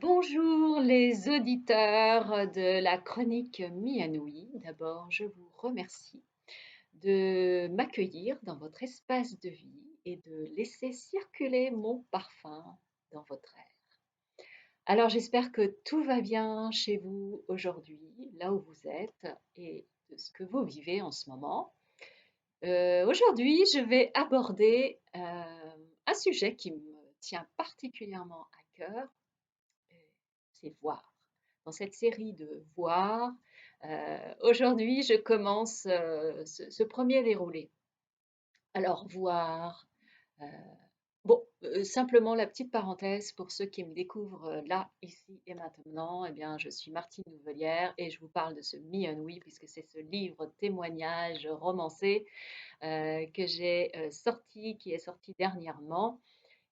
Bonjour les auditeurs de la chronique Mianoui. D'abord, je vous remercie de m'accueillir dans votre espace de vie et de laisser circuler mon parfum dans votre air. Alors, j'espère que tout va bien chez vous aujourd'hui, là où vous êtes et de ce que vous vivez en ce moment. Aujourd'hui, je vais aborder un sujet qui me tient particulièrement à cœur, c'est voir. Dans cette série de voir, aujourd'hui, je commence ce premier déroulé. Alors, voir, euh, bon, simplement la petite parenthèse pour ceux qui me découvrent là, ici et maintenant, eh bien, je suis Martine Nouvelière et je vous parle de ce Me and We, puisque c'est ce livre témoignage romancé que j'ai sorti, qui est sorti dernièrement.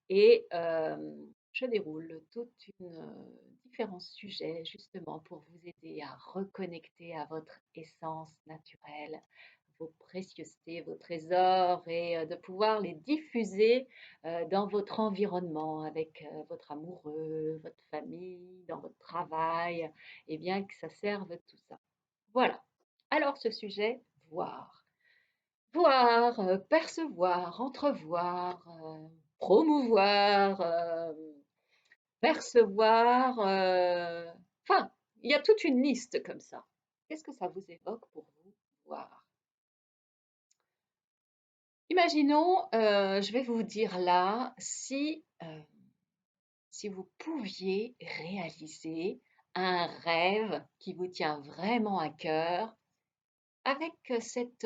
Et je déroule toute une différents sujets justement pour vous aider à reconnecter à votre essence naturelle, vos précieusetés, vos trésors et de pouvoir les diffuser dans votre environnement avec votre amoureux, votre famille, dans votre travail, et bien que ça serve tout ça. Voilà. Alors ce sujet, voir. Voir, percevoir, entrevoir, promouvoir, percevoir, enfin, il y a toute une liste comme ça. Qu'est-ce que ça vous évoque pour vous, voir? Imaginons, je vais vous dire là, si vous pouviez réaliser un rêve qui vous tient vraiment à cœur, avec cette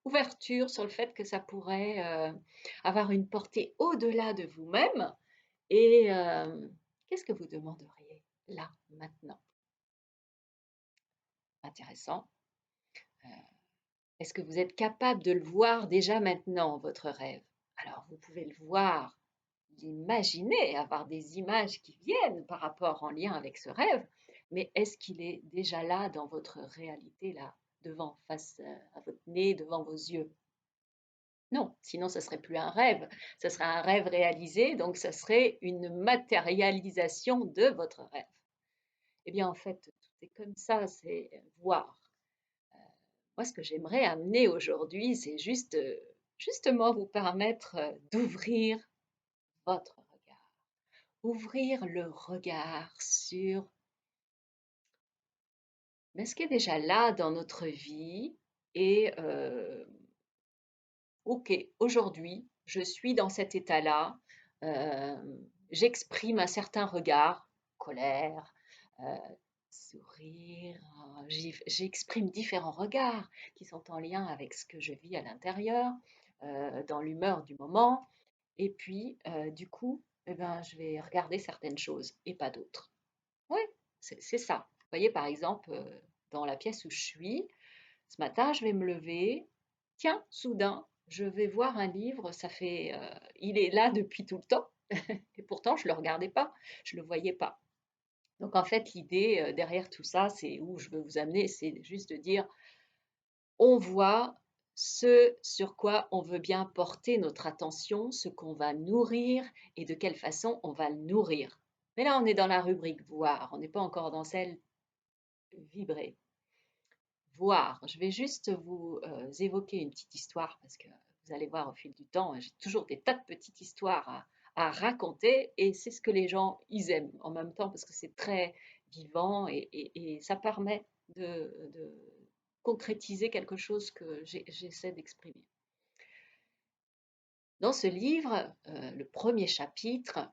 ouverture sur le fait que ça pourrait avoir une portée au-delà de vous-même. Et qu'est-ce que vous demanderiez là, maintenant? Intéressant. Euh, Est-ce que vous êtes capable de le voir déjà maintenant, votre rêve? Alors, vous pouvez le voir, l'imaginer, avoir des images qui viennent par rapport en lien avec ce rêve, mais est-ce qu'il est déjà là dans votre réalité, là, devant, face à votre nez, devant vos yeux? Non, sinon ce serait plus un rêve, ce serait un rêve réalisé, donc ça serait une matérialisation de votre rêve. Eh bien, en fait, tout est comme ça, c'est voir. Moi, ce que j'aimerais amener aujourd'hui, c'est juste, justement vous permettre d'ouvrir votre regard. Ouvrir le regard sur ce qui est déjà là dans notre vie et OK, aujourd'hui, je suis dans cet état-là, j'exprime un certain regard, colère, heu, sourire, j'exprime différents regards qui sont en lien avec ce que je vis à l'intérieur, dans l'humeur du moment et puis, du coup, eh ben, je vais regarder certaines choses et pas d'autres. Oui, c'est ça. Vous voyez, par exemple, dans la pièce où je suis, ce matin, je vais me lever. Tiens, soudain, je vais voir un livre, il est là depuis tout le temps, et pourtant je ne le regardais pas, je ne le voyais pas. Donc en fait, l'idée derrière tout ça, c'est où je veux vous amener, c'est juste de dire, on voit ce sur quoi on veut bien porter notre attention, ce qu'on va nourrir et de quelle façon on va le nourrir. Mais là, on est dans la rubrique voir, on n'est pas encore dans celle vibrer. Voir. Je vais juste vous évoquer une petite histoire parce que vous allez voir au fil du temps, j'ai toujours des tas de petites histoires à raconter et c'est ce que les gens ils aiment en même temps parce que c'est très vivant et ça permet de concrétiser quelque chose que j'essaie d'exprimer. Dans ce livre, le premier chapitre,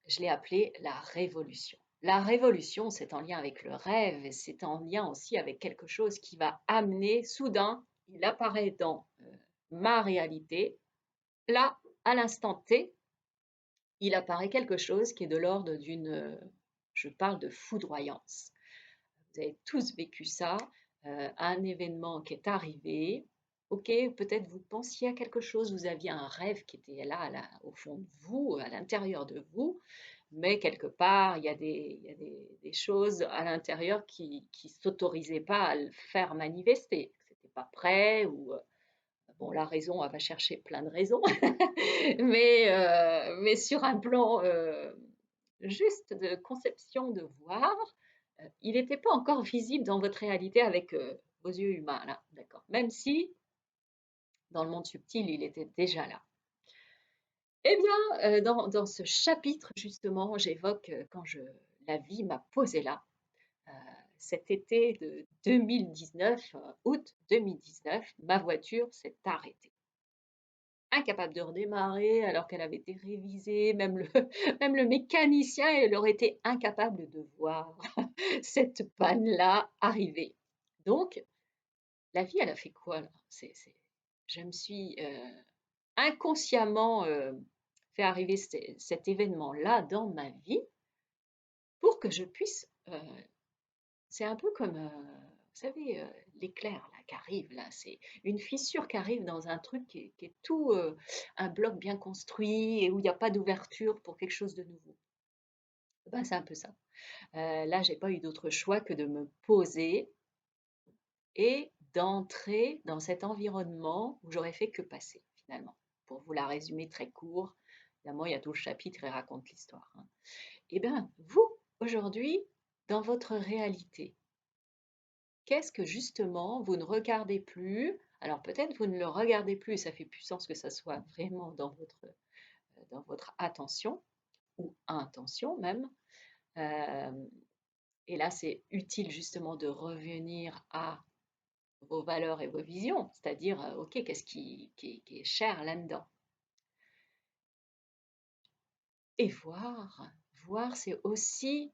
je l'ai appelé la révolution. La révolution, c'est en lien avec le rêve et c'est en lien aussi avec quelque chose qui va amener, soudain, il apparaît dans ma réalité, là, à l'instant T, il apparaît quelque chose qui est de l'ordre je parle de foudroyance. Vous avez tous vécu ça, un événement qui est arrivé. Ok, peut-être vous pensiez à quelque chose, vous aviez un rêve qui était là, là au fond de vous, à l'intérieur de vous, mais quelque part, il y a des choses à l'intérieur qui ne s'autorisaient pas à le faire manifester. C'était pas prêt ou bon, la raison, elle va chercher plein de raisons, mais sur un plan juste de conception de voir, il n'était pas encore visible dans votre réalité avec vos yeux humains, là, d'accord. Même si, dans le monde subtil, il était déjà là. Eh bien, dans ce chapitre, justement, j'évoque quand la vie m'a posé là, euh, cet été de 2019, août 2019, ma voiture s'est arrêtée. Incapable de redémarrer alors qu'elle avait été révisée, même le, même le mécanicien, il aurait été incapable de voir cette panne-là arriver. Donc, la vie, elle a fait quoi là? Je me suis inconsciemment fait arriver cet événement-là dans ma vie pour que je puisse. C'est un peu comme, vous savez, l'éclair là qui arrive là, c'est une fissure qui arrive dans un truc qui est tout un bloc bien construit et où il n'y a pas d'ouverture pour quelque chose de nouveau. Ben, c'est un peu ça. Là, j'ai pas eu d'autre choix que de me poser et d'entrer dans cet environnement où j'aurais fait que passer finalement. Pour vous la résumer très court, évidemment, il y a tout le chapitre et raconte l'histoire, hein. Eh bien, vous, aujourd'hui, dans votre réalité, qu'est-ce que justement vous ne regardez plus? Alors peut-être vous ne le regardez plus, ça fait plus sens que ça soit vraiment dans votre attention ou intention même. Euh, et là, c'est utile justement de revenir à vos valeurs et vos visions, c'est-à-dire, ok, qu'est-ce qui est cher là-dedans? Et voir, c'est aussi,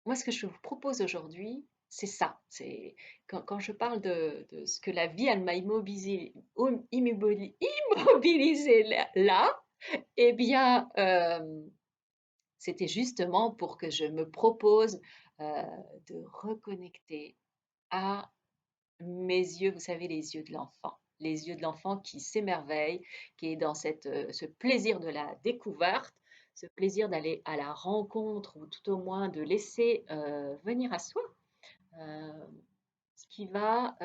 moi ce que je vous propose aujourd'hui, c'est ça. C'est quand je parle de ce que la vie, elle m'a immobilisé là, eh bien, c'était justement pour que je me propose de reconnecter à mes yeux, vous savez, les yeux de l'enfant. Les yeux de l'enfant qui s'émerveille, qui est dans ce plaisir de la découverte, ce plaisir d'aller à la rencontre ou tout au moins de laisser venir à soi euh, ce qui va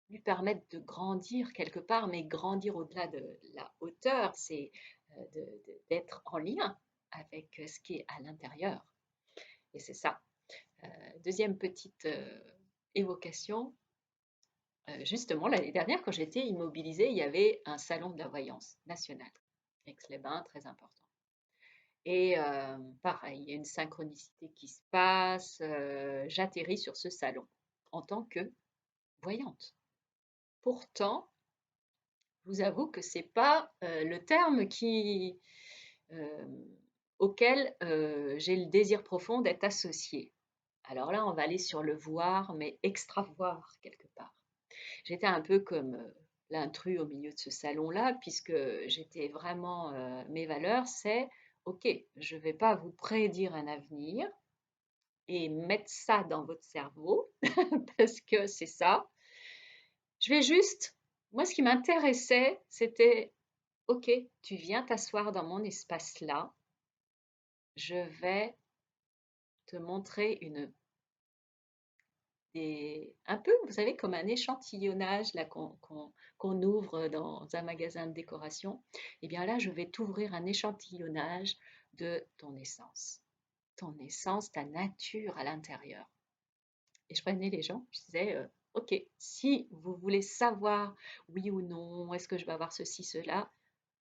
lui permettre de grandir quelque part, mais grandir au-delà de la hauteur, c'est d'être en lien avec ce qui est à l'intérieur. Et c'est ça. Deuxième petite évocation, justement, l'année dernière, quand j'étais immobilisée, il y avait un salon de la voyance nationale, Aix-les-Bains, très important. Et pareil, il y a une synchronicité qui se passe, j'atterris sur ce salon en tant que voyante. Pourtant, je vous avoue que c'est pas le terme euh, auquel j'ai le désir profond d'être associée. Alors là, on va aller sur le voir, mais extra-voir quelque part. J'étais un peu comme l'intrus au milieu de ce salon-là, puisque j'étais vraiment, mes valeurs, c'est, ok, je ne vais pas vous prédire un avenir et mettre ça dans votre cerveau, parce que c'est ça. Je vais juste, moi, ce qui m'intéressait, c'était, ok, tu viens t'asseoir dans mon espace-là, je vais te montrer un peu, vous savez, comme un échantillonnage là, qu'on ouvre dans un magasin de décoration. Et bien là, je vais t'ouvrir un échantillonnage de ton essence, ta nature à l'intérieur. Et je prenais les gens, je disais, ok, si vous voulez savoir oui ou non, est-ce que je vais avoir ceci, cela,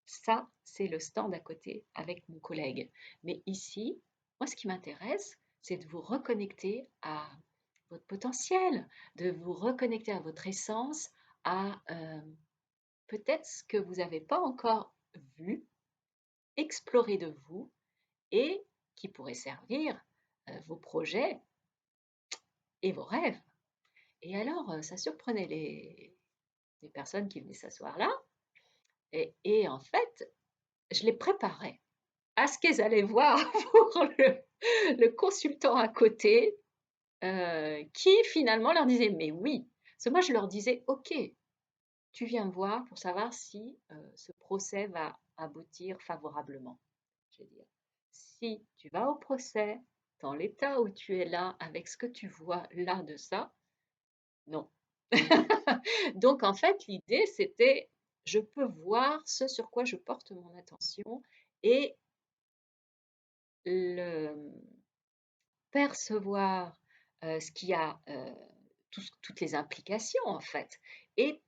ça, c'est le stand à côté avec mon collègue. Mais ici, moi, ce qui m'intéresse, c'est de vous reconnecter à votre potentiel, de vous reconnecter à votre essence, à peut-être ce que vous n'avez pas encore vu, explorer de vous et qui pourrait servir vos projets et vos rêves. Et alors, ça surprenait les personnes qui venaient s'asseoir là. Et en fait, je les préparais à ce qu'elles allaient voir pour le consultant à côté, qui finalement leur disait, mais oui, parce que moi je leur disais, ok, tu viens me voir pour savoir si ce procès va aboutir favorablement. Je veux dire, si tu vas au procès, dans l'état où tu es là, avec ce que tu vois là de ça, non. Donc en fait, l'idée c'était, je peux voir ce sur quoi je porte mon attention et le percevoir ce qui a toutes les implications en fait, et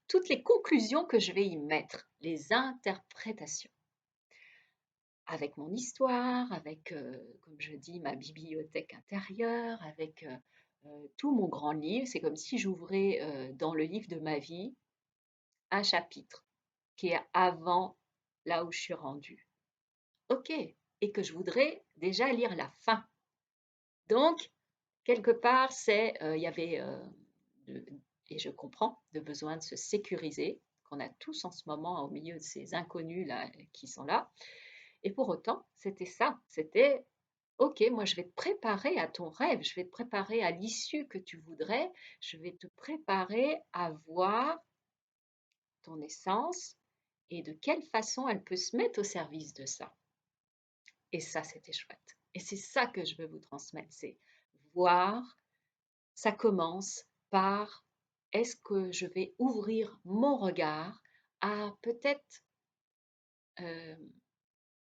toutes les conclusions que je vais y mettre, les interprétations, avec mon histoire, avec, comme je dis, ma bibliothèque intérieure, avec tout mon grand livre. C'est comme si j'ouvrais dans le livre de ma vie un chapitre qui est avant là où je suis rendue. Ok, et que je voudrais déjà lire la fin. Donc, quelque part, il y avait, de et je comprends, le besoin de se sécuriser, qu'on a tous en ce moment au milieu de ces inconnus-là qui sont là. Et pour autant, c'était ça, c'était: «OK, moi je vais te préparer à ton rêve, je vais te préparer à l'issue que tu voudrais, je vais te préparer à voir ton essence et de quelle façon elle peut se mettre au service de ça». Et ça, c'était chouette. Et c'est ça que je veux vous transmettre, c'est voir. Ça commence par: est-ce que je vais ouvrir mon regard à peut-être,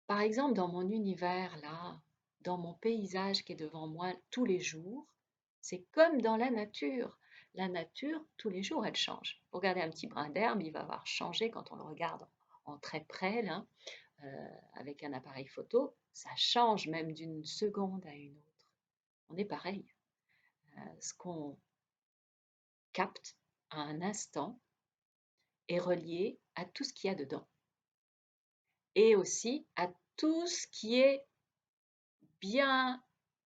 par exemple, dans mon univers là, dans mon paysage qui est devant moi tous les jours, c'est comme dans la nature. La nature, tous les jours, elle change. Vous regardez un petit brin d'herbe, il va avoir changé quand on le regarde en très près là, avec un appareil photo, ça change même d'une seconde à une autre. On est pareil. Ce qu'on capte à un instant est relié à tout ce qu'il y a dedans et aussi à tout ce qui est bien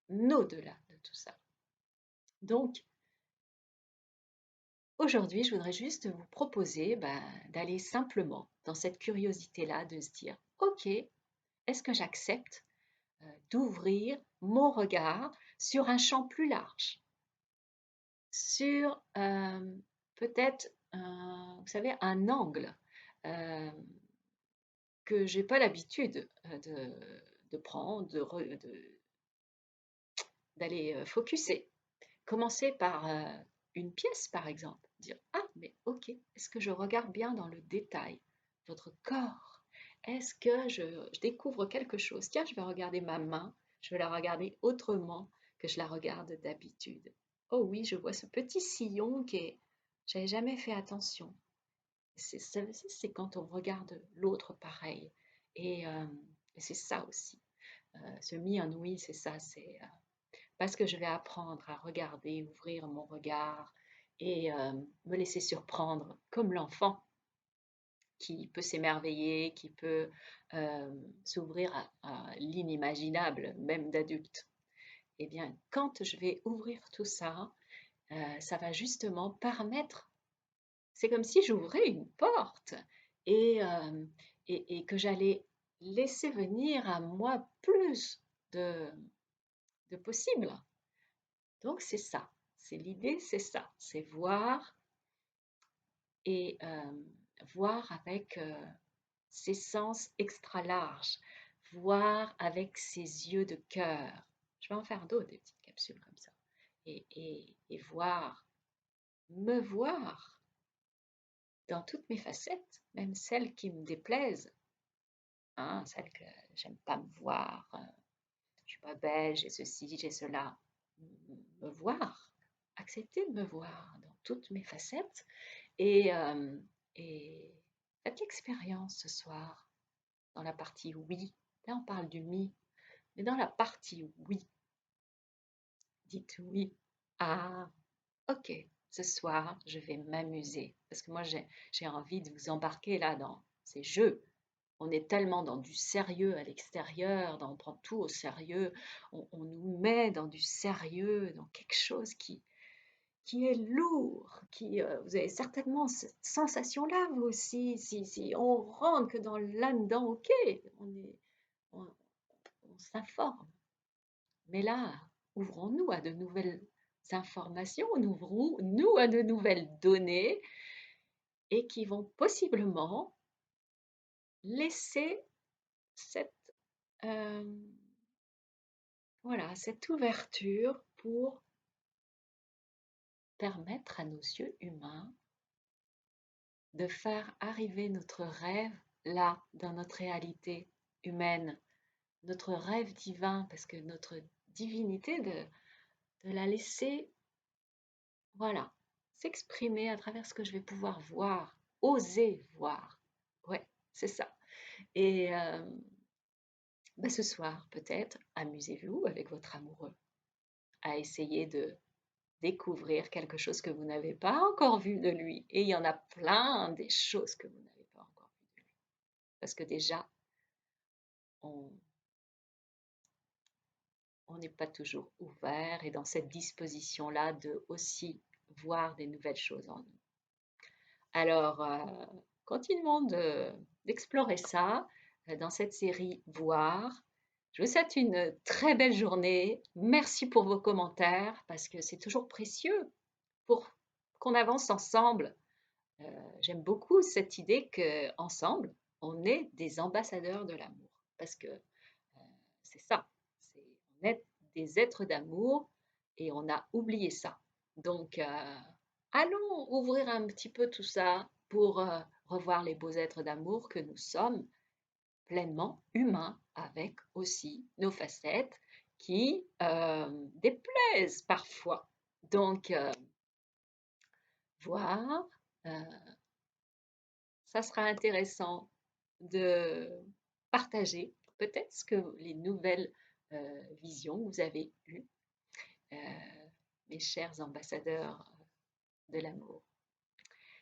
au-delà de tout ça. Donc, aujourd'hui, je voudrais juste vous proposer d'aller simplement dans cette curiosité-là, de se dire, OK, est-ce que j'accepte d'ouvrir mon regard sur un champ plus large, sur peut-être, vous savez, un angle euh, que j'ai pas l'habitude de prendre, d'aller focuser. Commencer par une pièce, par exemple. Dire: ah, mais ok, est-ce que je regarde bien dans le détail votre corps? Est-ce que je découvre quelque chose? Tiens, je vais regarder ma main, je vais la regarder autrement que je la regarde d'habitude. Oh oui, je vois ce petit sillon qui est. J'avais jamais fait attention. C'est quand on regarde l'autre pareil. Et c'est ça aussi. Ce mi-ennui, c'est ça. C'est parce que je vais apprendre à regarder, ouvrir mon regard et me laisser surprendre comme l'enfant qui peut s'émerveiller, qui peut s'ouvrir à l'inimaginable, même d'adulte. Eh bien, quand je vais ouvrir tout ça, ça va justement permettre, c'est comme si j'ouvrais une porte et, euh, et que j'allais laisser venir à moi plus de possibles. Donc c'est ça, c'est l'idée, c'est ça, c'est voir et voir avec ses sens extra larges, voir avec ses yeux de cœur. Je vais en faire d'autres, des petites capsules comme ça. Et voir, me voir dans toutes mes facettes, même celles qui me déplaisent, hein, celles que j'aime pas me voir, je suis pas belle, j'ai ceci, j'ai cela. Me voir, accepter de me voir dans toutes mes facettes et, et faites l'expérience ce soir dans la partie oui. Là, on parle du mi, mais dans la partie oui, dites oui. Ah, ok, ce soir, je vais m'amuser parce que moi, j'ai envie de vous embarquer là dans ces jeux. On est tellement dans du sérieux à l'extérieur, on prend tout au sérieux, on nous met dans du sérieux, dans quelque chose qui est lourd, vous avez certainement cette sensation-là, vous aussi, si on rentre que dans là-dedans, ok, on, on s'informe. Mais là, ouvrons-nous à de nouvelles informations, ouvrons-nous à de nouvelles données et qui vont possiblement laisser cette, euh, voilà, cette ouverture pour permettre à nos yeux humains de faire arriver notre rêve là, dans notre réalité humaine. notre rêve divin, parce que notre divinité, de la laisser, voilà, s'exprimer à travers ce que je vais pouvoir voir, oser voir. Ouais, c'est ça. Et bah, ce soir, peut-être, amusez-vous avec votre amoureux à essayer de découvrir quelque chose que vous n'avez pas encore vu de lui. Et il y en a plein des choses que vous n'avez pas encore vues de lui. Parce que déjà, on n'est pas toujours ouvert et dans cette disposition-là de aussi voir des nouvelles choses en nous. Alors, continuons d'explorer ça dans cette série Voir. Je vous souhaite une très belle journée. Merci pour vos commentaires parce que c'est toujours précieux pour qu'on avance ensemble. J'aime beaucoup cette idée qu'ensemble, on est des ambassadeurs de l'amour. Parce que c'est ça, on est des êtres d'amour et on a oublié ça. Donc, allons ouvrir un petit peu tout ça pour revoir les beaux êtres d'amour que nous sommes, pleinement humains, avec aussi nos facettes qui déplaisent parfois. Donc, voir, euh, ça sera intéressant de partager peut-être ce que les nouvelles visions que vous avez eues, euh, mes chers ambassadeurs de l'amour.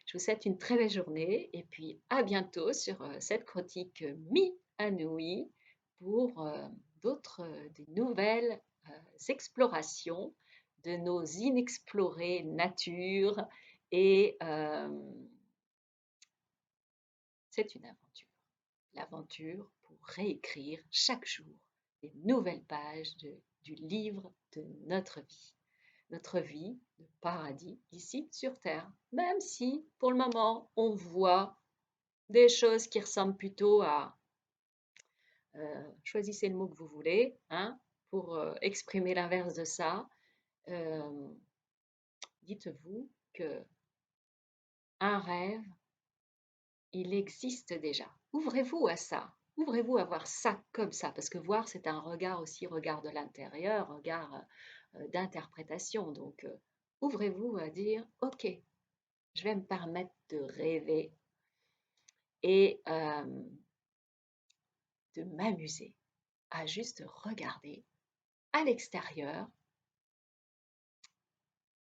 Je vous souhaite une très belle journée et puis à bientôt sur cette critique Mi-Anoui pour d'autres, des nouvelles explorations de nos inexplorées natures et c'est une aventure. L'aventure pour réécrire chaque jour les nouvelles pages du livre de notre vie de paradis ici sur Terre. Même si pour le moment on voit des choses qui ressemblent plutôt à, choisissez le mot que vous voulez, hein, pour exprimer l'inverse de ça, euh, dites-vous que un rêve il existe déjà. Ouvrez-vous à ça. Ouvrez-vous à voir ça comme ça, parce que voir, c'est un regard aussi, regard de l'intérieur, regard d'interprétation. Donc, ouvrez-vous à dire, OK, je vais me permettre de rêver et de m'amuser à juste regarder à l'extérieur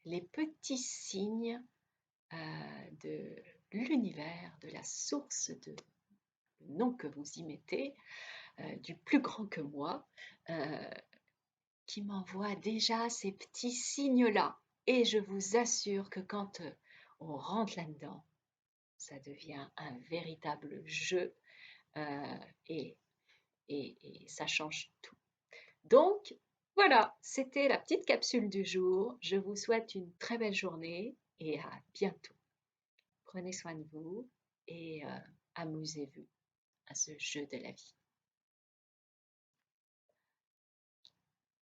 les petits signes de l'univers, de la source de le nom que vous y mettez, du plus grand que moi, euh, qui m'envoie déjà ces petits signes-là. Et je vous assure que quand on rentre là-dedans, ça devient un véritable jeu euh, et, et ça change tout. Donc, voilà, c'était la petite capsule du jour. Je vous souhaite une très belle journée et à bientôt. Prenez soin de vous et amusez-vous à ce jeu de la vie.